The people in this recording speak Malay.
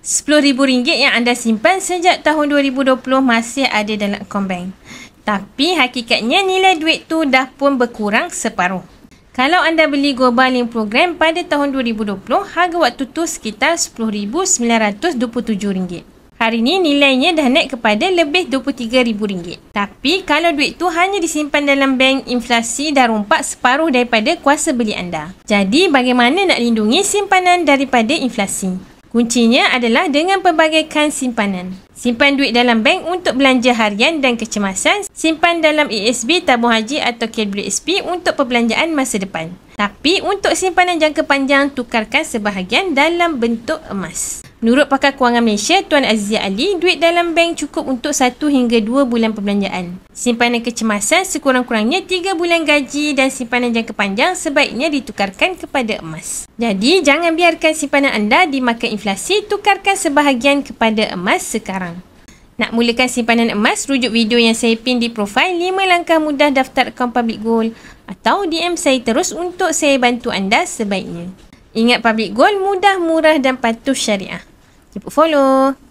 RM10,000 yang anda simpan sejak tahun 2020 masih ada dalam akaun bank. Tapi hakikatnya nilai duit tu dah pun berkurang separuh. Kalau anda beli Global Link Program pada tahun 2020, harga waktu tu sekitar RM10,927. Hari ni nilainya dah naik kepada lebih RM23,000. Tapi kalau duit tu hanya disimpan dalam bank, inflasi dah rompak separuh daripada kuasa beli anda. Jadi bagaimana nak lindungi simpanan daripada inflasi? Kuncinya adalah dengan pelbagaikan simpanan. Simpan duit dalam bank untuk belanja harian dan kecemasan. Simpan dalam ASB, tabung haji atau KWSP untuk perbelanjaan masa depan. Tapi untuk simpanan jangka panjang, tukarkan sebahagian dalam bentuk emas. Menurut pakar kewangan Malaysia, Tuan Azizia Ali, duit dalam bank cukup untuk 1 hingga 2 bulan perbelanjaan. Simpanan kecemasan sekurang-kurangnya 3 bulan gaji dan simpanan jangka panjang sebaiknya ditukarkan kepada emas. Jadi, jangan biarkan simpanan anda dimakan inflasi, tukarkan sebahagian kepada emas sekarang. Nak mulakan simpanan emas, rujuk video yang saya pin di profil 5 langkah mudah daftar akaun Public Gold atau DM saya terus untuk saya bantu anda sebaiknya. Ingat Public Gold mudah, murah dan patuh syariah. Cepat follow.